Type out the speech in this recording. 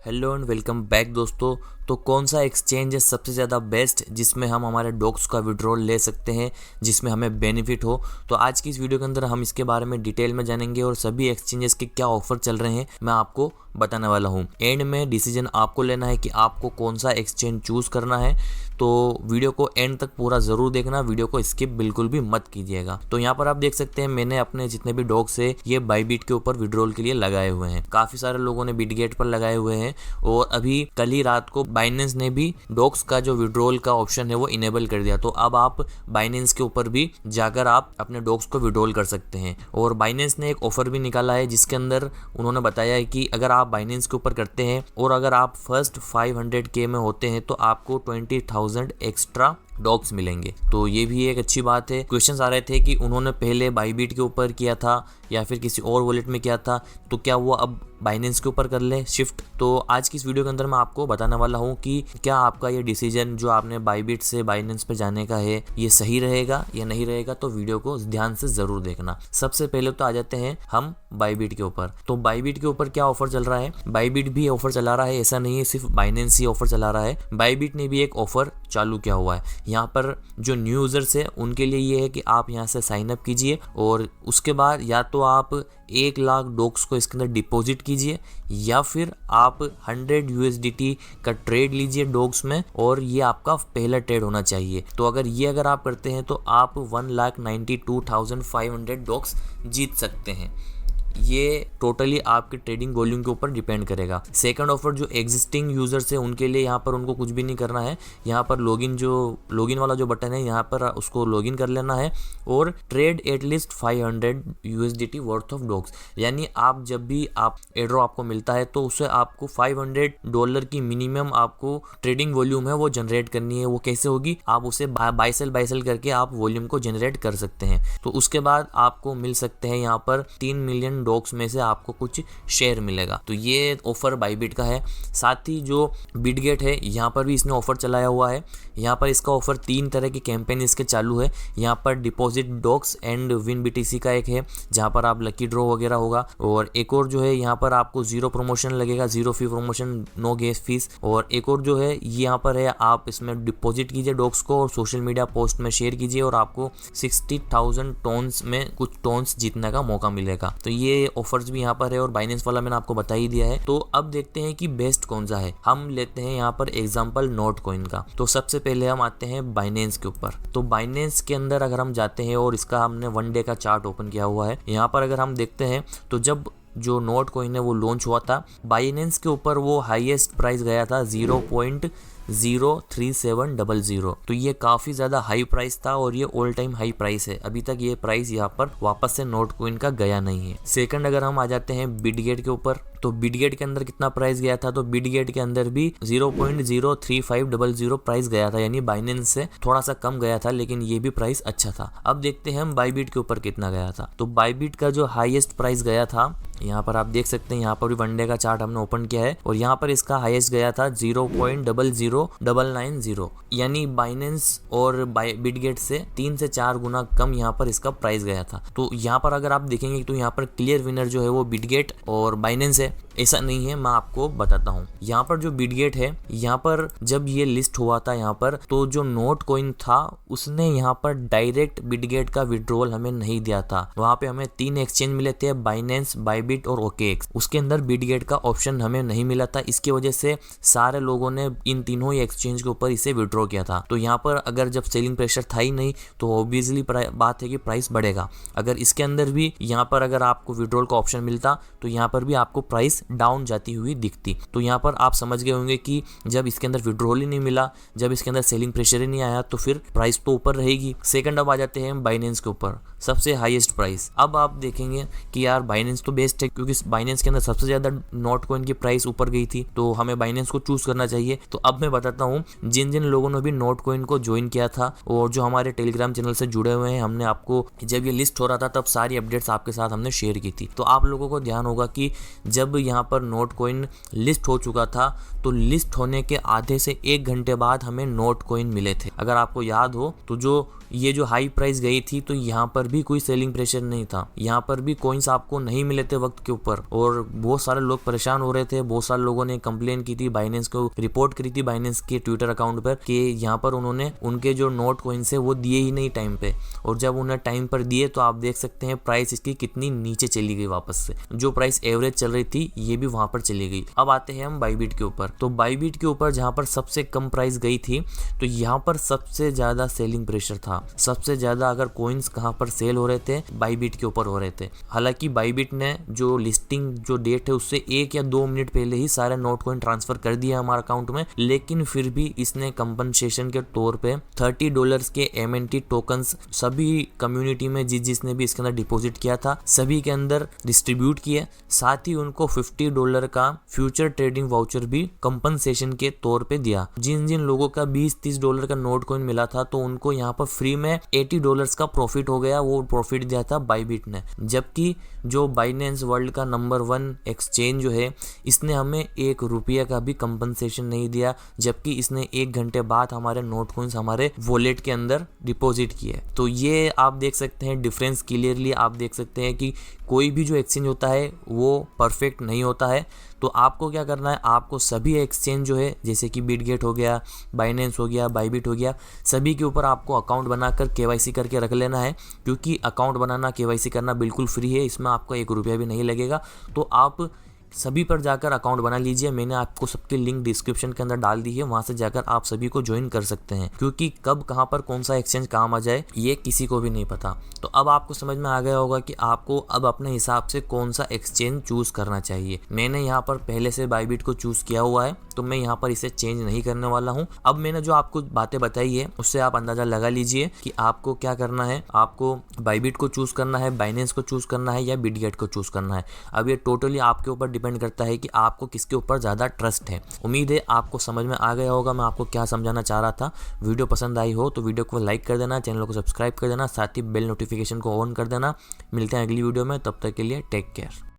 Hello and welcome back दोस्तों। तो कौन सा एक्सचेंज है सबसे ज़्यादा बेस्ट जिसमें हम हमारे डॉक्स का विड्रॉल ले सकते हैं, जिसमें हमें बेनिफिट हो। तो आज की इस वीडियो के अंदर हम इसके बारे में डिटेल में जानेंगे और सभी एक्सचेंजेस के क्या ऑफर चल रहे हैं मैं आपको बताने वाला हूं। एंड में डिसीजन आपको लेना है कि आपको कौन सा एक्सचेंज चूज़ करना है। तो वीडियो को एंड तक पूरा ज़रूर देखना, वीडियो को स्किप बिल्कुल भी मत कीजिएगा। तो यहाँ पर आप देख सकते हैं मैंने अपने जितने भी डॉग्स है ये बाईबिट के ऊपर विड्रॉल के लिए लगाए हुए हैं। काफ़ी सारे लोगों ने बिटगेट पर लगाए हुए हैं और अभी कल ही रात को बाइनेंस ने भी डॉग्स का जो विड्रॉल का ऑप्शन है वो इनेबल कर दिया। तो अब आप बाइनेंस के ऊपर भी जाकर आप अपने डॉग्स को विड्रॉल कर सकते हैं। और बाइनेंस ने एक ऑफर भी निकाला है जिसके अंदर उन्होंने बताया है कि अगर आप बाइनेंस के ऊपर करते हैं और अगर आप फर्स्ट 500K में होते हैं तो आपको 20,000 एक्स्ट्रा डॉग्स मिलेंगे। तो ये भी एक अच्छी बात है। क्वेश्चंस आ रहे थे कि उन्होंने पहले बाईबिट के ऊपर किया था या फिर किसी और वॉलेट में किया था, तो क्या वो अब बाइनेंस के ऊपर कर ले शिफ्ट। तो आज की इस वीडियो के अंदर मैं आपको बताने वाला हूँ कि क्या आपका ये डिसीजन जो आपने बाईबिट से बाइनेंस पे जाने का है ये सही रहेगा या नहीं रहेगा। तो वीडियो को ध्यान से जरूर देखना। सबसे पहले तो आ जाते हैं हम बाईबिट के ऊपर। तो बाईबिट के ऊपर क्या ऑफर चल रहा है, बाईबिट भी ऑफर चला रहा है, ऐसा नहीं है सिर्फ बाइनेंस ही ऑफर चला रहा है। बाईबिट ने भी एक ऑफर चालू किया हुआ है। यहाँ पर जो न्यू यूजर्स है उनके लिए ये है कि आप यहाँ से साइन अप कीजिए और उसके बाद या तो आप 1 लाख डॉग्स को इसके अंदर डिपॉजिट कीजिए या फिर आप 100 USDT का ट्रेड लीजिए डॉग्स में और ये आपका पहला ट्रेड होना चाहिए। तो अगर आप करते हैं तो आप 1,92,500 डॉग्स जीत सकते हैं। ये टोटली आपके ट्रेडिंग वॉल्यूम के ऊपर डिपेंड करेगा। सेकंड ऑफर जो एग्जिस्टिंग यूजर्स है उनके लिए यहाँ पर उनको कुछ भी नहीं करना है। यहाँ पर लॉगिन वाला जो बटन है यहाँ पर उसको लॉगिन कर लेना है और trade at least 500 USDT worth of dogs. यानी आप जब भी आप एड्रॉ आपको मिलता है तो उससे आपको $500 की मिनिमम आपको ट्रेडिंग वॉल्यूम है वो जनरेट करनी है। वो कैसे होगी, आप उसे बाय सेल करके आप वॉल्यूम को जनरेट कर सकते हैं। तो उसके बाद आपको मिल सकते हैं यहाँ पर 3 मिलियन डॉग्स में से आपको कुछ शेयर मिलेगा। तो ये ऑफर बाईबिट का है। साथ ही जो बिटगेट है यहाँ पर भी इसने ऑफर चलाया हुआ है। यहाँ पर इसका ऑफर 3 तरह की कैंपेन इसके चालू है। यहाँ पर deposit dogs and win BTC का एक है जहाँ पर आप लकी ड्रॉ वगैरह होगा, और एक और जो है यहाँ पर आपको 0 प्रमोशन लगेगा, 0 फी प्रमोशन, नो गेस फीस। और एक और जो है यहाँ पर है आप इसमें डिपॉजिट कीजिए डॉग्स को और सोशल मीडिया पोस्ट में शेयर कीजिए और आपको 60,000 टोन्स में कुछ टोन्स जीतने का मौका मिलेगा। तो ये ऑफर्स भी यहाँ पर है और बाइनेंस वाला मैंने आपको बता ही दिया है। तो अब देखते हैं कि बेस्ट कौन सा है। हम लेते हैं यहाँ पर एग्जांपल नोट कॉइन का। तो सबसे पहले हम आते हैं बाइनेंस के ऊपर। तो बाइनेंस के अंदर अगर हम जाते हैं और इसका हमने 1 डे का चार्ट ओपन किया हुआ है, यहाँ पर अगर हम देखते हैं तो जब जो नोट कॉइन है वो लॉन्च हुआ था बाइनेंस के ऊपर वो हाईएस्ट प्राइस गया था 0.03700। तो ये काफ़ी ज़्यादा हाई प्राइस था और ये ऑल टाइम हाई प्राइस है। अभी तक ये प्राइस यहाँ पर वापस से नोट कॉइन का गया नहीं है। सेकंड अगर हम आ जाते हैं बिटगेट के ऊपर, तो बिटगेट के अंदर कितना प्राइस गया था, तो बिटगेट के अंदर भी 0.03500 प्राइस गया था, यानी बाइनेंस से थोड़ा सा कम गया था लेकिन ये भी प्राइस अच्छा था। अब देखते हैं हम बाईबिट के ऊपर कितना गया था। तो बाईबिट का जो हाईएस्ट प्राइस गया था यहाँ पर आप देख सकते हैं, यहाँ पर भी 1 डे का चार्ट हमने ओपन किया है और यहाँ पर इसका हाईएस्ट गया था 0.00990, यानी बाइनेंस और बिटगेट से 3 से 4 गुना कम यहाँ पर इसका प्राइस गया था। तो यहाँ पर अगर आप देखेंगे तो यहाँ पर क्लियर विनर जो है वो बिटगेट और बाइनेंस है, ऐसा नहीं है, मैं आपको बताता हूँ। यहाँ पर जो बिटगेट है यहाँ पर जब ये लिस्ट हुआ था यहाँ पर तो जो नोट कॉइन था उसने यहाँ पर डायरेक्ट बिटगेट का विड्रॉल हमें नहीं दिया था। वहाँ पे हमें 3 एक्सचेंज मिले थे, बाइनेंस, बाईबिट और OKX। उसके अंदर बिटगेट का ऑप्शन हमें नहीं मिला था। इसकी वजह से सारे लोगों ने इन तीनों ही एक्सचेंज के ऊपर इसे विड्रॉ किया था। तो यहाँ पर अगर जब सेलिंग प्रेशर था ही नहीं तो ऑब्वियसली बात है कि प्राइस बढ़ेगा। अगर इसके अंदर भी यहाँ पर अगर आपको विड्रॉल का ऑप्शन मिलता तो यहाँ पर भी आपको प्राइस डाउन जाती हुई दिखती। तो यहाँ पर आप समझ गए होंगे कि जब इसके अंदर विड्रॉल ही नहीं मिला, जब इसके अंदर सेलिंग प्रेशर ही नहीं आया तो फिर प्राइस तो ऊपर रहेगी। सेकंड अब आ जाते हैं बाइनेंस के ऊपर, सबसे हाईएस्ट प्राइस। अब आप देखेंगे कि यार बाइनेंस तो बेस्ट है क्योंकि बाइनेंस के अंदर सबसे ज्यादा नोट कॉइन की प्राइस ऊपर गई थी, तो हमें बाइनेंस को चूज करना चाहिए। तो अब मैं बताता हूँ जिन जिन लोगों ने भी नोट कॉइन को ज्वाइन किया था और जो हमारे टेलीग्राम चैनल से जुड़े हुए हैं, हमने आपको जब ये लिस्ट हो रहा था तब सारी अपडेट्स आपके साथ हमने शेयर की थी। तो आप लोगों को ध्यान होगा कि जब यहाँ पर नोट कॉइन लिस्ट हो चुका था तो लिस्ट होने के आधे से 1 घंटे बाद हमें नोट कॉइन मिले थे। अगर आपको याद हो तो जो ये जो हाई प्राइस गई थी तो यहाँ पर भी कोई सेलिंग प्रेशर नहीं था, यहाँ पर भी कॉइन्स आपको नहीं मिले थे वक्त के ऊपर और बहुत सारे लोग परेशान हो रहे थे। बहुत सारे लोगों ने कंप्लेन की थी, बाइनेंस को रिपोर्ट करी थी बाइनेंस के ट्विटर अकाउंट पर कि यहाँ पर उन्होंने उनके जो नोट कॉइन्स है वो दिए ही नहीं टाइम पे, और जब उन्हें टाइम पर दिए तो आप देख सकते हैं प्राइस इसकी कितनी नीचे चली गई वापस से। जो प्राइस एवरेज चल रही थी ये भी वहां पर चली गई। अब आते हैं हम बाइबिट के ऊपर। तो बाइबिट के ऊपर जहां पर सबसे कम प्राइस गई थी तो यहाँ पर सबसे ज्यादा सेलिंग प्रेशर था। सबसे ज्यादा अगर कॉइन्स कहां पर सेल हो रहे थे, बाइबिट के ऊपर हो रहे थे। हालांकि बाइबिट ने जो लिस्टिंग जो डेट है उससे 1 या 2 मिनट पहले ही सारे नोट कॉइन ट्रांसफर कर दिया हमारे अकाउंट में, लेकिन फिर भी इसने कंपनसेशन के तौर पे $30 के MNT टोकन्स सभी कम्युनिटी में जिसने भी इसके अंदर डिपॉजिट किया था सभी के अंदर डिस्ट्रीब्यूट किए। साथ ही उनको $50 का फ्यूचर ट्रेडिंग वाउचर भी कंपनसेशन के तौर पे दिया। जिन जिन लोगों का $20-30 का नोट कॉइन मिला था तो उनको यहाँ पर फ्री में $80 का प्रॉफिट हो गया। वो प्रॉफिट दिया था बाइबिट ने। जबकि जो बाइनेंस वर्ल्ड का नंबर 1 एक्सचेंज जो है इसने हमें ₹1 का भी कंपनसेशन नहीं दिया, जबकि इसने 1 घंटे बाद हमारे नोट कॉइन्स हमारे वॉलेट के अंदर डिपॉजिट किए। तो ये आप देख सकते हैं डिफरेंस क्लियरली। आप देख सकते हैं कि कोई भी जो एक्सचेंज होता है वो परफेक्ट नहीं होता है। तो आपको क्या करना है, आपको सभी एक्सचेंज जो है जैसे कि बिटगेट हो गया, बाइनेंस हो गया, बाइबिट हो गया, सभी के ऊपर आपको अकाउंट बनाकर KYC करके रख लेना है, क्योंकि अकाउंट बनाना KYC करना बिल्कुल फ्री है। इसमें आपको ₹1 भी नहीं लगेगा। तो आप सभी पर जाकर अकाउंट बना लीजिए। मैंने आपको सबकी लिंक डिस्क्रिप्शन के अंदर डाल दी है, वहां से जाकर आप सभी को ज्वाइन कर सकते हैं, क्योंकि कब कहां पर कौन सा एक्सचेंज काम आ जाए ये किसी को भी नहीं पता। तो अब आपको समझ में आ गया होगा कि आपको अब अपने हिसाब से कौन सा एक्सचेंज चूज करना चाहिए। मैंने यहाँ पर पहले से बाइबिट को चूज किया हुआ है, तो मैं यहाँ पर इसे चेंज नहीं करने वाला हूँ। अब मैंने जो आपको बातें बताई है उससे आप अंदाजा लगा लीजिए कि आपको क्या करना है। आपको बाइबिट को चूज करना है, बाइनेंस को चूज करना है या बिटगेट को चूज करना है। अब ये टोटली आपके ऊपर डिपेंड करता है कि आपको किसके ऊपर ज्यादा ट्रस्ट है। उम्मीद है आपको समझ में आ गया होगा मैं आपको क्या समझाना चाह रहा था। वीडियो पसंद आई हो तो वीडियो को लाइक कर देना, चैनल को सब्सक्राइब कर देना, साथ ही बेल नोटिफिकेशन को ऑन कर देना। मिलते हैं अगली वीडियो में, तब तक के लिए टेक केयर।